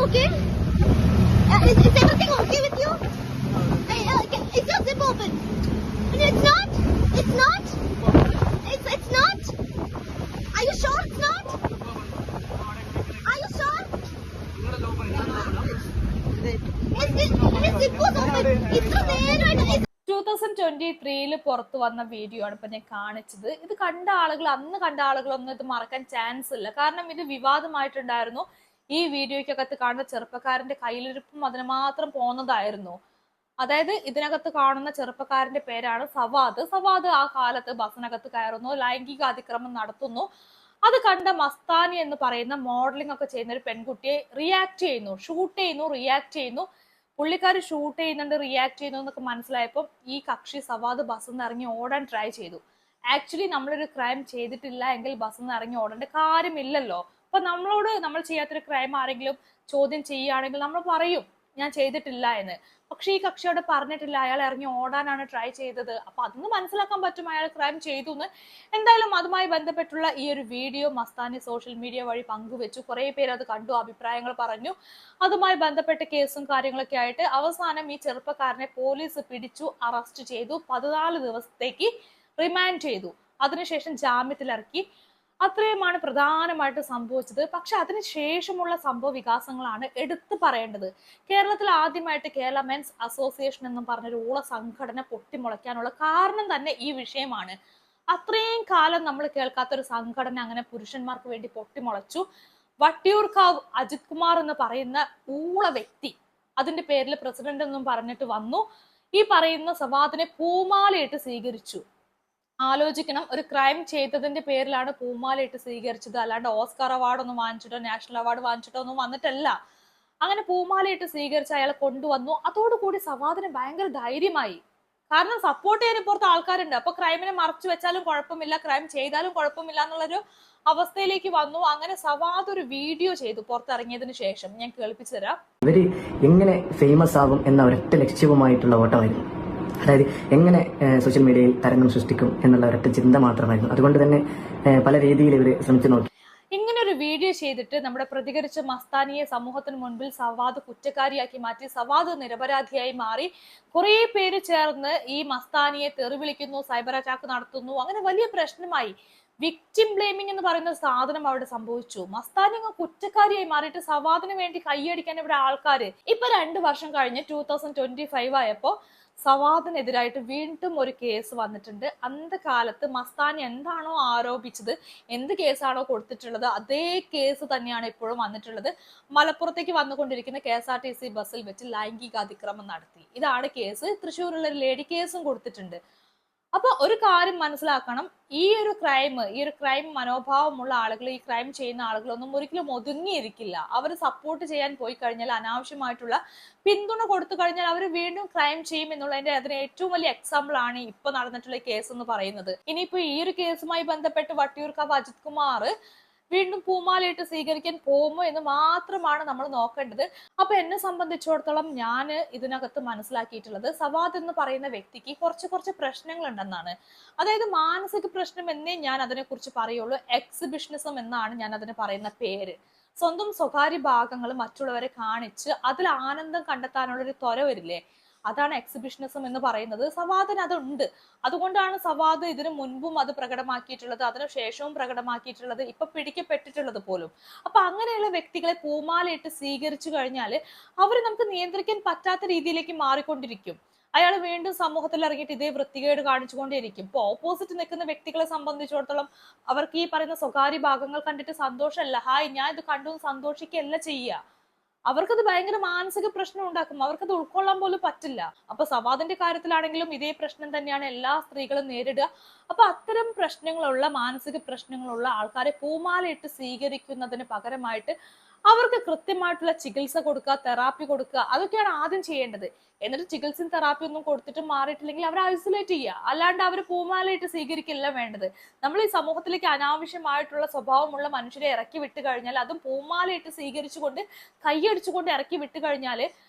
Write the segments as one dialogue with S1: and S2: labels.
S1: okay? Is everything okay with you? Is your zip open? It's not? It's not? It's not? Are you sure it's not? Are you sure? His zip was open. It's not there.
S2: 2023 പുറത്തു വന്ന video ആണ് ഇപ്പൊ ഞാൻ കാണിച്ചത്. ഇത് അന്ന് കണ്ട ആളുകളൊന്നും ഇത് മറക്കാൻ ചാൻസ് ഇല്ല. കാരണം ഇത് വിവാദമായിട്ടുണ്ടായിരുന്നു. ഈ വീഡിയോയ്ക്കകത്ത് കാണുന്ന ചെറുപ്പക്കാരന്റെ കയ്യിലിരിപ്പും അതിന് മാത്രം പോന്നതായിരുന്നു. അതായത് ഇതിനകത്ത് കാണുന്ന ചെറുപ്പക്കാരന്റെ പേരാണ് സവാദ്. സവാദ് ആ കാലത്ത് ബസ്സിനകത്ത് കയറുന്നു, ലൈംഗിക അതിക്രമം നടത്തുന്നു. അത് കണ്ട മസ്താനി എന്ന് പറയുന്ന മോഡലിംഗ് ഒക്കെ ചെയ്യുന്ന ഒരു പെൺകുട്ടിയെ റിയാക്ട് ചെയ്യുന്നു, ഷൂട്ട് ചെയ്യുന്നു, റിയാക്ട് ചെയ്യുന്നു. പുള്ളിക്കാർ ഷൂട്ട് ചെയ്യുന്നുണ്ട്, റിയാക്ട് ചെയ്യുന്നു എന്നൊക്കെ മനസ്സിലായപ്പോൾ ഈ കക്ഷി സവാദ് ബസ്സിൽ നിന്ന് ഇറങ്ങി ഓടാൻ ട്രൈ ചെയ്തു. ആക്ച്വലി നമ്മളൊരു ക്രൈം ചെയ്തിട്ടില്ല എങ്കിൽ ബസ്സിൽ നിന്ന് ഇറങ്ങി ഓടേണ്ട കാര്യമില്ലല്ലോ. അപ്പൊ നമ്മൾ ചെയ്യാത്തൊരു ക്രൈം ആരെങ്കിലും ചോദ്യം ചെയ്യുകയാണെങ്കിൽ നമ്മൾ പറയും ഞാൻ ചെയ്തിട്ടില്ല എന്ന്. പക്ഷെ ഈ കക്ഷിയോട് പറഞ്ഞിട്ടില്ല, അയാൾ ഇറങ്ങി ഓടാനാണ് ട്രൈ ചെയ്തത്. അപ്പൊ അതൊന്ന് മനസ്സിലാക്കാൻ പറ്റും അയാൾ ക്രൈം ചെയ്തു എന്ന്. എന്തായാലും അതുമായി ബന്ധപ്പെട്ടുള്ള ഈ ഒരു വീഡിയോ മസ്താനി സോഷ്യൽ മീഡിയ വഴി പങ്കുവെച്ചു. കുറെ പേര് അത് കണ്ടു, അഭിപ്രായങ്ങൾ പറഞ്ഞു. അതുമായി ബന്ധപ്പെട്ട കേസും കാര്യങ്ങളൊക്കെ ആയിട്ട് അവസാനം ഈ ചെറുപ്പക്കാരനെ പോലീസ് പിടിച്ചു, അറസ്റ്റ് ചെയ്തു, 14 ദിവസത്തേക്ക് റിമാൻഡ് ചെയ്തു. അതിനുശേഷം ജാമ്യത്തിലിറക്കി. അത്രയുമാണ് പ്രധാനമായിട്ട് സംഭവിച്ചത്. പക്ഷെ അതിനുശേഷമുള്ള സംഭവ വികാസങ്ങളാണ് എടുത്തു പറയേണ്ടത്. കേരളത്തിൽ ആദ്യമായിട്ട് കേരള മെൻസ് അസോസിയേഷൻ എന്നും പറഞ്ഞൊരു ഊള സംഘടന പൊട്ടിമുളയ്ക്കാനുള്ള കാരണം തന്നെ ഈ വിഷയമാണ്. അത്രയും കാലം നമ്മൾ കേൾക്കാത്തൊരു സംഘടന അങ്ങനെ പുരുഷന്മാർക്ക് വേണ്ടി പൊട്ടിമുളച്ചു. വട്ടിയൂർക്കാവ് അജിത് കുമാർ എന്ന് പറയുന്ന ഊള വ്യക്തി അതിന്റെ പേരിൽ പ്രസിഡന്റ് എന്നും പറഞ്ഞിട്ട് വന്നു. ഈ പറയുന്ന സവാദിനെ പൂമാലയിട്ട് സ്വീകരിച്ചു. ആലോചിക്കണം, ഒരു ക്രൈം ചെയ്തതിന്റെ പേരിലാണ് പൂമാലയിട്ട് സ്വീകരിച്ചത്. അല്ലാണ്ട് ഓസ്കാർ അവാർഡ് ഒന്നും വാങ്ങിച്ചിട്ടോ നാഷണൽ അവാർഡ് വാങ്ങിച്ചിട്ടോ ഒന്നും വന്നിട്ടല്ല. അങ്ങനെ പൂമാലയിട്ട് സ്വീകരിച്ച് അയാളെ കൊണ്ടുവന്നു. അതോടുകൂടി സവാദിന് ഭയങ്കര ധൈര്യമായി. കാരണം സപ്പോർട്ട് ചെയ്യാൻ പുറത്ത് ആൾക്കാരുണ്ട്. അപ്പൊ ക്രൈമിനെ മറച്ചു വെച്ചാലും കുഴപ്പമില്ല, ക്രൈം ചെയ്താലും കുഴപ്പമില്ല എന്നുള്ളൊരു അവസ്ഥയിലേക്ക് വന്നു. അങ്ങനെ സവാദ് ഒരു വീഡിയോ ചെയ്തു പുറത്തിറങ്ങിയതിനു ശേഷം. ഞാൻ കേൾപ്പിച്ചു തരാം.
S3: ഇവര് എങ്ങനെ ഫേമസ് ആകും എന്ന ഒരൊറ്റ ലക്ഷ്യവുമായിട്ടുള്ള ഓട്ടമായിരുന്നു. അതായത് എങ്ങനെ സോഷ്യൽ മീഡിയയിൽ തരംഗം സൃഷ്ടിക്കും എന്നുള്ള ഒരൊറ്റ ചിന്ത മാത്രമായിരുന്നു. അതുകൊണ്ട് തന്നെ പല രീതിയിൽ ഇവർ ശ്രമിച്ചു നോക്കി.
S2: ഇങ്ങനെ ഒരു വീഡിയോ ചെയ്തിട്ട് നമ്മുടെ പ്രതികരിച്ച മസ്താനിയെ സമൂഹത്തിന് മുൻപിൽ സവാദ് കുറ്റക്കാരിയാക്കി മാറ്റി. സവാദ് നിരപരാധിയായി മാറി. കുറെ പേര് ചേർന്ന് ഈ മസ്താനിയെ തെറിവിളിക്കുന്നു, സൈബർ അറ്റാക്ക് നടത്തുന്നു. അങ്ങനെ വലിയ പ്രശ്നമായി. വിക്ടിം ബ്ലെയിമിംഗ് എന്ന് പറയുന്ന സാധനം അവിടെ സംഭവിച്ചു. മസ്താനി കുറ്റക്കാരിയായി മാറിയിട്ട് സവാദിന് വേണ്ടി കൈയടിക്കാൻ ഇവിടെ ആൾക്കാര്. ഇപ്പൊ 2 വർഷം കഴിഞ്ഞ് 2025 ആയപ്പോ സവാദിനെതിരായിട്ട് വീണ്ടും ഒരു കേസ് വന്നിട്ടുണ്ട്. അന്നത്തെ കാലത്ത് മസ്താനി എന്താണോ ആരോപിച്ചത്, എന്ത് കേസാണോ കൊടുത്തിട്ടുള്ളത്, അതേ കേസ് തന്നെയാണ് ഇപ്പോഴും വന്നിട്ടുള്ളത്. മലപ്പുറത്തേക്ക് വന്നുകൊണ്ടിരിക്കുന്ന KSRTC ബസ്സിൽ വെച്ച് ലൈംഗിക അതിക്രമം നടത്തി. ഇതാണ് കേസ്. തൃശ്ശൂരുള്ള ഒരു ലേഡി കേസും കൊടുത്തിട്ടുണ്ട്. അപ്പൊ ഒരു കാര്യം മനസ്സിലാക്കണം, ഈ ഒരു ക്രൈം മനോഭാവമുള്ള ആളുകൾ, ഈ ക്രൈം ചെയ്യുന്ന ആളുകളൊന്നും ഒരിക്കലും ഒതുങ്ങിയിരിക്കില്ല. അവർ സപ്പോർട്ട് ചെയ്യാൻ പോയി കഴിഞ്ഞാൽ, അനാവശ്യമായിട്ടുള്ള പിന്തുണ കൊടുത്തു കഴിഞ്ഞാൽ അവർ വീണ്ടും ക്രൈം ചെയ്യും എന്നുള്ളതിന്റെ അതിന് ഏറ്റവും വലിയ എക്സാമ്പിൾ ആണ് ഇപ്പൊ നടന്നിട്ടുള്ള കേസ് എന്ന് പറയുന്നത്. ഇനിയിപ്പോ ഈ ഒരു കേസുമായി ബന്ധപ്പെട്ട് വട്ടിയൂർക്കാവ് അജിത് കുമാർ വീണ്ടും പൂമാലയിട്ട് സ്വീകരിക്കാൻ പോകുമോ എന്ന് മാത്രമാണ് നമ്മൾ നോക്കേണ്ടത്. അപ്പൊ എന്നെ സംബന്ധിച്ചിടത്തോളം ഞാൻ ഇതിനകത്ത് മനസ്സിലാക്കിയിട്ടുള്ളത്, സവാദ് എന്ന് പറയുന്ന വ്യക്തിക്ക് കുറച്ച് പ്രശ്നങ്ങൾ ഉണ്ടെന്നാണ്. അതായത് മാനസിക പ്രശ്നം എന്നേ ഞാൻ അതിനെക്കുറിച്ച് പറയുള്ളൂ. എക്സിബിഷനിസം എന്നാണ് ഞാൻ അതിന് പറയുന്ന പേര്. സ്വന്തം സ്വകാര്യ ഭാഗങ്ങൾ മറ്റുള്ളവരെ കാണിച്ച് അതിൽ ആനന്ദം കണ്ടെത്താനുള്ള ഒരു ത്വര വരില്ലേ, അതാണ് എക്സിബിഷനിസം എന്ന് പറയുന്നത്. സവാദിന് അതുണ്ട്. അതുകൊണ്ടാണ് സവാദ് ഇതിനു മുൻപും അത് പ്രകടമാക്കിയിട്ടുള്ളത്, അതിനുശേഷവും പ്രകടമാക്കിയിട്ടുള്ളത്, ഇപ്പൊ പിടിക്കപ്പെട്ടിട്ടുള്ളത് പോലും. അപ്പൊ അങ്ങനെയുള്ള വ്യക്തികളെ പൂമാലയിട്ട് സ്വീകരിച്ചു കഴിഞ്ഞാൽ അവര് നമുക്ക് നിയന്ത്രിക്കാൻ പറ്റാത്ത രീതിയിലേക്ക് മാറിക്കൊണ്ടിരിക്കും. അയാൾ വീണ്ടും സമൂഹത്തിൽ ഇറങ്ങിയിട്ട് ഇതേ വൃത്തികേട് കാണിച്ചുകൊണ്ടേയിരിക്കും. ഇപ്പൊ ഓപ്പോസിറ്റ് നിൽക്കുന്ന വ്യക്തികളെ സംബന്ധിച്ചിടത്തോളം അവർക്ക് ഈ പറയുന്ന സ്വകാര്യ ഭാഗങ്ങൾ കണ്ടിട്ട് സന്തോഷമല്ല, ഹായ് ഞാൻ ഇത് കണ്ടു സന്തോഷിക്കല്ല ചെയ്യുക. അവർക്കത് ഭയങ്കര മാനസിക പ്രശ്നം ഉണ്ടാക്കും. അവർക്കത് ഉൾക്കൊള്ളാൻ പോലും പറ്റില്ല. അപ്പൊ സവാദിന്റെ കാര്യത്തിലാണെങ്കിലും ഇതേ പ്രശ്നം തന്നെയാണ് എല്ലാ സ്ത്രീകളും നേരിടുക. അപ്പൊ അത്തരം പ്രശ്നങ്ങളുള്ള, മാനസിക പ്രശ്നങ്ങളുള്ള ആൾക്കാരെ പൂമാലയിട്ട് സ്വീകരിക്കുന്നതിന് പകരമായിട്ട് അവർക്ക് കൃത്യമായിട്ടുള്ള ചികിത്സ കൊടുക്കുക, തെറാപ്പി കൊടുക്കുക, അതൊക്കെയാണ് ആദ്യം ചെയ്യേണ്ടത്. എന്നിട്ട് ചികിത്സയും തെറാപ്പി ഒന്നും കൊടുത്തിട്ട് മാറിയിട്ടില്ലെങ്കിൽ അവരെ ഐസൊലേറ്റ് ചെയ്യുക. അല്ലാണ്ട് അവർ പൂമാലയിട്ട് സ്വീകരിക്കില്ല വേണ്ടത്. നമ്മൾ ഈ സമൂഹത്തിലേക്ക് അനാവശ്യമായിട്ടുള്ള സ്വഭാവമുള്ള മനുഷ്യരെ ഇറക്കി വിട്ട് കഴിഞ്ഞാൽ, അതും പൂമാലയിട്ട് സ്വീകരിച്ചുകൊണ്ട് കൈയടിച്ചുകൊണ്ട് ഇറക്കി വിട്ട് കഴിഞ്ഞാൽ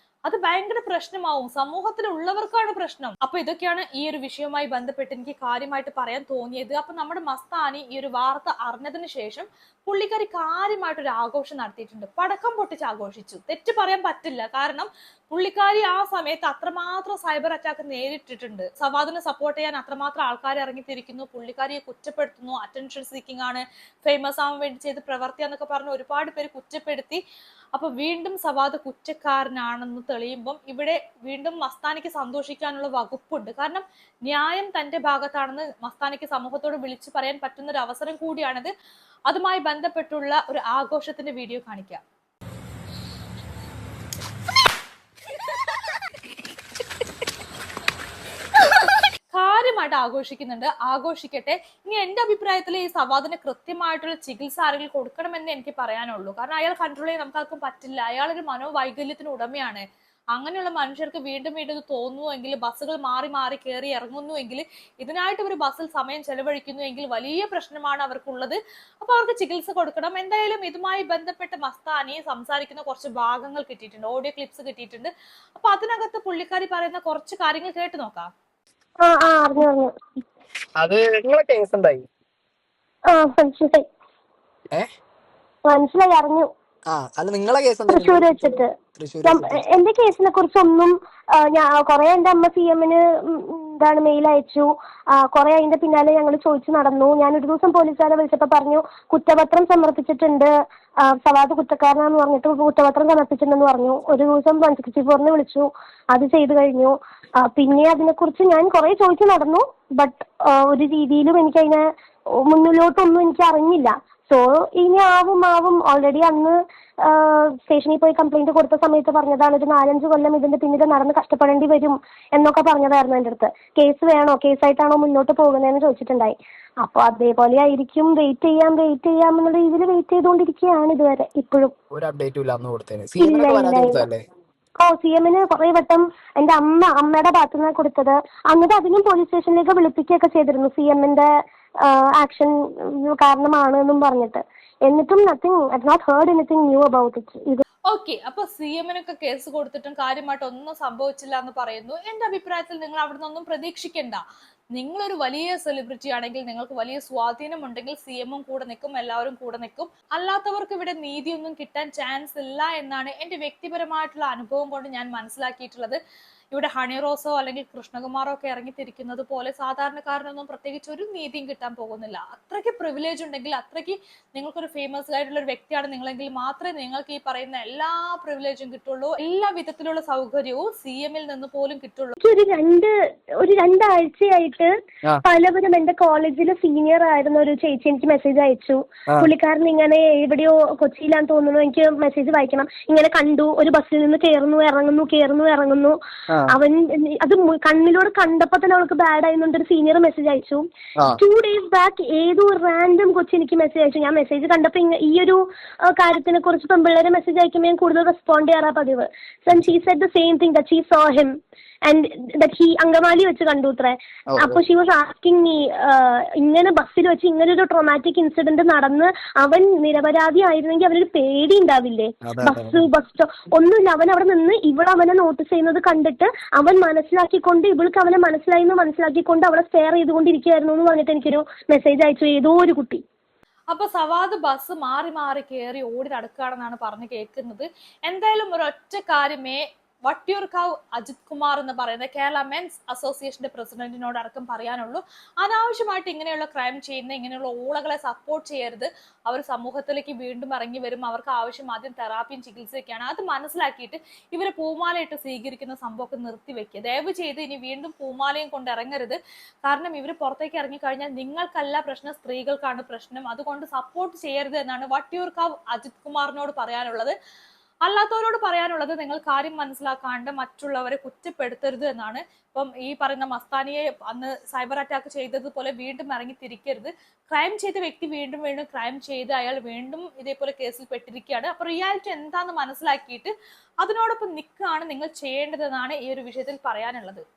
S2: അത് ഭയങ്കര പ്രശ്നമാവും, സമൂഹത്തിലുള്ളവർക്കാണ് പ്രശ്നം. അപ്പൊ ഇതൊക്കെയാണ് ഈ ഒരു വിഷയവുമായി ബന്ധപ്പെട്ട് എനിക്ക് കാര്യമായിട്ട് പറയാൻ തോന്നിയത്. അപ്പൊ നമ്മുടെ മസ്താനി ഈ ഒരു വാർത്ത അറിഞ്ഞതിന് ശേഷം പുള്ളിക്കാരി കാര്യമായിട്ടൊരു ആഘോഷം നടത്തിയിട്ടുണ്ട്. പടക്കം പൊട്ടിച്ച് ആഘോഷിച്ചു, തെറ്റ് പറയാൻ പറ്റില്ല. കാരണം പുള്ളിക്കാരി ആ സമയത്ത് അത്രമാത്രം സൈബർ അറ്റാക്ക് നേരിട്ടിട്ടുണ്ട്. സവാദിനെ സപ്പോർട്ട് ചെയ്യാൻ അത്രമാത്രം ആൾക്കാർ ഇറങ്ങിത്തിരിക്കുന്നു, പുള്ളിക്കാരിയെ കുറ്റപ്പെടുത്തുന്നു, അറ്റൻഷൻ സീക്കിംഗ് ആണ്, ഫേമസ് ആവാൻ വേണ്ടി ചെയ്ത് പ്രവർത്തിയാന്നൊക്കെ പറഞ്ഞ് ഒരുപാട് പേര് കുറ്റപ്പെടുത്തി. അപ്പൊ വീണ്ടും സവാദ് കുറ്റക്കാരനാണെന്ന് തെളിയുമ്പം ഇവിടെ വീണ്ടും മസ്താനിക്ക് സന്തോഷിക്കാനുള്ള വകുപ്പുണ്ട്. കാരണം ന്യായം തന്റെ ഭാഗത്താണെന്ന് മസ്താനിക്ക് സമൂഹത്തോട് വിളിച്ചു പറയാൻ പറ്റുന്ന ഒരു അവസരം കൂടിയാണിത്. അതുമായി ബന്ധപ്പെട്ടുള്ള ഒരു ആഘോഷത്തിന്റെ വീഡിയോ കാണിക്കാം. കാര്യമായിട്ട് ആഘോഷിക്കുന്നുണ്ട്, ആഘോഷിക്കട്ടെ. ഇനി എന്റെ അഭിപ്രായത്തിൽ ഈ സവാദിന് കൃത്യമായിട്ടുള്ള ചികിത്സ ആരെങ്കിലും കൊടുക്കണമെന്ന് എനിക്ക് പറയാനുള്ളൂ. കാരണം അയാൾ കൺട്രോൾ ചെയ്യാൻ നമുക്കാർക്കും പറ്റില്ല. അയാളൊരു മനോവൈകല്യത്തിന് ഉടമയാണ്. അങ്ങനെയുള്ള മനുഷ്യർക്ക് വീണ്ടും വീണ്ടും ഇത് തോന്നുന്നുവെങ്കിൽ, ബസ്സുകൾ മാറി മാറി കയറി ഇറങ്ങുന്നുവെങ്കിൽ, ഇതിനായിട്ട് ഒരു ബസ്സിൽ സമയം ചെലവഴിക്കുന്നുവെങ്കിൽ വലിയ പ്രശ്നമാണ് അവർക്കുള്ളത്. അപ്പൊ അവർക്ക് ചികിത്സ കൊടുക്കണം. എന്തായാലും ഇതുമായി ബന്ധപ്പെട്ട് മസ്താനി സംസാരിക്കുന്ന കുറച്ച് ഭാഗങ്ങൾ കിട്ടിയിട്ടുണ്ട്, ഓഡിയോ ക്ലിപ്സ് കിട്ടിയിട്ടുണ്ട്. അപ്പൊ അതിനകത്ത് പുള്ളിക്കാരി പറയുന്ന കുറച്ച് കാര്യങ്ങൾ കേട്ട് നോക്കാം.
S3: അത് നിങ്ങളെ കേസ് എന്തായി?
S1: മനസ്സിലായി, അറിഞ്ഞു.
S3: അല്ല നിങ്ങളെ കേസ്
S1: തൃശ്ശൂർ വെച്ചിട്ട് എന്റെ കേസിനെ കുറിച്ചൊന്നും കൊറേ എന്റെ അമ്മ CM-ന് മെയിൽ അയച്ചു. കൊറേ അതിന്റെ പിന്നാലെ ഞങ്ങൾ ചോദിച്ചു നടന്നു. ഞാൻ ഒരു ദിവസം പോലീസുകാരെ വിളിച്ചപ്പോ പറഞ്ഞു കുറ്റപത്രം സമർപ്പിച്ചിട്ടുണ്ട്, സവാദ് കുറ്റക്കാരനാന്ന് പറഞ്ഞിട്ട് കുറ്റപത്രം സമർപ്പിച്ചിട്ടുണ്ടെന്ന് പറഞ്ഞു. ഒരു ദിവസം 164-ന് വിളിച്ചു, അത് ചെയ്തു കഴിഞ്ഞു. പിന്നെ അതിനെക്കുറിച്ച് ഞാൻ കുറെ ചോദിച്ചു നടന്നു. ബട്ട് ഒരു രീതിയിലും എനിക്കതിനെ മുന്നിലോട്ടൊന്നും എനിക്ക് അറിഞ്ഞില്ല. സോ ഇനി ആവും ഓൾറെഡി അന്ന് സ്റ്റേഷനിൽ പോയി കംപ്ലൈന്റ് കൊടുത്ത സമയത്ത് പറഞ്ഞതാണ്, ഒരു 4-5 കൊല്ലം ഇതിന്റെ പിന്നിൽ നടന്ന് കഷ്ടപ്പെടേണ്ടി വരും എന്നൊക്കെ പറഞ്ഞതായിരുന്നു എൻ്റെ അടുത്ത്. കേസ് വേണോ, കേസായിട്ടാണോ മുന്നോട്ട് പോകുന്നതെന്ന് ചോദിച്ചിട്ടുണ്ടായി. അപ്പൊ അതേപോലെ ആയിരിക്കും. വെയിറ്റ് ചെയ്യാം എന്നുള്ള രീതിയിൽ വെയിറ്റ് ചെയ്തുകൊണ്ടിരിക്കുകയാണ് ഇതുവരെ. ഇപ്പോഴും
S3: ഒരു അപ്ഡേറ്റും
S1: ഇല്ല. CM-ന് കുറെ വട്ടം എന്റെ അമ്മയുടെ ഭാഗത്തുനിന്ന് കൊടുത്തത്. എന്നിട്ട് അതിനും പോലീസ് സ്റ്റേഷനിലേക്ക് വിളിപ്പിക്കുകയൊക്കെ ചെയ്തിരുന്നു, CM-ന്റെ ആക്ഷൻ കാരണമാണ് എന്നും പറഞ്ഞിട്ട്. എന്നിട്ടും not heard anything new about it.
S2: Okay, അപ്പൊ CM-നൊക്കെ കേസ് കൊടുത്തിട്ടും കാര്യമായിട്ട് ഒന്നും സംഭവിച്ചില്ല എന്ന് പറയുന്നു. എന്റെ അഭിപ്രായത്തിൽ നിങ്ങൾ അവിടെ നിന്നൊന്നും പ്രതീക്ഷിക്കണ്ട. നിങ്ങളൊരു വലിയ സെലിബ്രിറ്റി ആണെങ്കിൽ, നിങ്ങൾക്ക് വലിയ സ്വാധീനം ഉണ്ടെങ്കിൽ CM-ഉം കൂടെ നിൽക്കും, എല്ലാവരും കൂടെ നിൽക്കും. അല്ലാത്തവർക്ക് ഇവിടെ നീതിയൊന്നും കിട്ടാൻ ചാൻസ് ഇല്ല എന്നാണ് എന്റെ വ്യക്തിപരമായിട്ടുള്ള അനുഭവം കൊണ്ട് ഞാൻ മനസ്സിലാക്കിയിട്ടുള്ളത്. ഇവിടെ ഹണി റോസോ അല്ലെങ്കിൽ കൃഷ്ണകുമാറോ ഒക്കെ ഇറങ്ങിത്തിരിക്കുന്നത് പോലെ സാധാരണക്കാരനൊന്നും പ്രത്യേകിച്ച് ഒരു നീതിയും കിട്ടാൻ പോകുന്നില്ല. അത്രയ്ക്ക് പ്രിവിലേജ് ഉണ്ടെങ്കിൽ, അത്രയ്ക്ക് നിങ്ങൾക്കൊരു ഫേമസ് ആയിട്ടുള്ള ഒരു വ്യക്തിയാണ് നിങ്ങളെങ്കിൽ മാത്രമേ നിങ്ങൾക്ക് ഈ പറയുന്ന എല്ലാ പ്രിവിലേജും കിട്ടുള്ളൂ, എല്ലാ വിധത്തിലുള്ള സൗകര്യവും CM-ൽ നിന്ന് പോലും കിട്ടുള്ളൂ.
S1: ഒരു രണ്ടാഴ്ചയായിട്ട് പലവരും എന്റെ കോളേജിലെ സീനിയർ ആയിരുന്ന ഒരു ചേച്ചി എനിക്ക് മെസ്സേജ് അയച്ചു. പുള്ളിക്കാരൻ ഇങ്ങനെ എവിടെയോ കൊച്ചിയിലാന്ന് തോന്നുന്നു, എനിക്ക് മെസ്സേജ് വായിക്കണം. ഇങ്ങനെ കണ്ടു, ഒരു ബസ്സിൽ നിന്ന് കയറുന്നു ഇറങ്ങുന്നു. അവൻ അത് കണ്ണിലൂടെ കണ്ടപ്പോ തന്നെ അവൾക്ക് ബാഡ് ആയിരുന്നുണ്ട്. ഒരു സീനിയർ മെസ്സേജ് അയച്ചു. 2 days ബാക്ക് ഏതോ റാൻഡം കൊച്ചി എനിക്ക് മെസ്സേജ് അയച്ചു. ഞാൻ മെസ്സേജ് കണ്ടപ്പോ ഈ ഒരു കാര്യത്തിനെ കുറിച്ച് പെൺപിള്ളേരെ മെസ്സേജ് അയക്കുമ്പോൾ ഞാൻ കൂടുതൽ റെസ്പോണ്ട് ചെയ്യാറാ പതിവ്. So she said the same thing, that she saw him and that he Angamaly വെച്ച് കണ്ടു അത്രേ. അപ്പൊ she was asking me, ഇങ്ങനെ ബസ്സിൽ വെച്ച് ഇങ്ങനെ ഒരു ട്രോമാറ്റിക് ഇൻസിഡന്റ് നടന്ന് അവൻ നിരപരാധി ആയിരുന്നെങ്കിൽ അവനൊരു പേടി ഉണ്ടാവില്ലേ? ബസ് ഒന്നുമില്ല. അവൻ അവിടെ നിന്ന് അവനെ നോട്ടീസ് ചെയ്യുന്നത് കണ്ടിട്ട് അവൻ മനസ്സിലാക്കിക്കൊണ്ട്, ഇവൾക്ക് അവനെ മനസ്സിലാക്കിക്കൊണ്ട് അവളെ സ്റ്റെയർ ചെയ്തുകൊണ്ടിരിക്കുകയായിരുന്നു എന്ന് പറഞ്ഞിട്ട് എനിക്കൊരു മെസ്സേജ് അയച്ചു ഏതോ ഒരു കുട്ടി.
S2: അപ്പൊ സവാദ് ബസ് മാറി മാറി കയറി ഓടി നടക്കുകയാണെന്നാണ് പറഞ്ഞു കേൾക്കുന്നത്. എന്തായാലും ഒരൊറ്റ കാര്യമേ വട്ടിയൂർക്കാവ് അജിത് കുമാർ എന്ന് പറയുന്ന കേരള മെൻസ് അസോസിയേഷന്റെ പ്രസിഡന്റിനോട് അടക്കം പറയാനുള്ളൂ. അനാവശ്യമായിട്ട് ഇങ്ങനെയുള്ള ക്രൈം ചെയ്യുന്ന, ഇങ്ങനെയുള്ള ഊളകളെ സപ്പോർട്ട് ചെയ്യരുത്. അവർ സമൂഹത്തിലേക്ക് വീണ്ടും ഇറങ്ങി വരും. അവർക്ക് ആവശ്യം ആദ്യം തെറാപ്പിയും ചികിത്സയൊക്കെയാണ്. അത് മനസ്സിലാക്കിയിട്ട് ഇവരെ പൂമാലയിട്ട് സ്വീകരിക്കുന്ന സംഭവമൊക്കെ നിർത്തിവെക്കുക. ദയവ് ചെയ്ത് ഇനി വീണ്ടും പൂമാലയും കൊണ്ട് ഇറങ്ങരുത്. കാരണം ഇവർ പുറത്തേക്ക് ഇറങ്ങിക്കഴിഞ്ഞാൽ നിങ്ങൾക്കല്ല പ്രശ്നം, സ്ത്രീകൾക്കാണ് പ്രശ്നം. അതുകൊണ്ട് സപ്പോർട്ട് ചെയ്യരുത് എന്നാണ് വട്ടിയൂർക്കാവ് അജിത് കുമാറിനോട് പറയാനുള്ളത്. അല്ലാത്തവരോട് പറയാനുള്ളത്, നിങ്ങൾ കാര്യം മനസ്സിലാക്കാണ്ട് മറ്റുള്ളവരെ കുറ്റപ്പെടുത്തരുത് എന്നാണ്. ഇപ്പം ഈ പറയുന്ന മസ്താനിയെ അന്ന് സൈബർ അറ്റാക്ക് ചെയ്തതുപോലെ വീണ്ടും ഇറങ്ങി തിരിക്കരുത്. ക്രൈം ചെയ്ത വ്യക്തി വീണ്ടും ക്രൈം ചെയ്ത് അയാൾ വീണ്ടും ഇതേപോലെ കേസിൽ പെട്ടിരിക്കുകയാണ്. അപ്പൊ റിയാലിറ്റി എന്താണെന്ന് മനസ്സിലാക്കിയിട്ട് അതിനോടൊപ്പം നിൽക്കുകയാണ് നിങ്ങൾ ചെയ്യേണ്ടതെന്നാണ് ഈ ഒരു വിഷയത്തിൽ പറയാനുള്ളത്.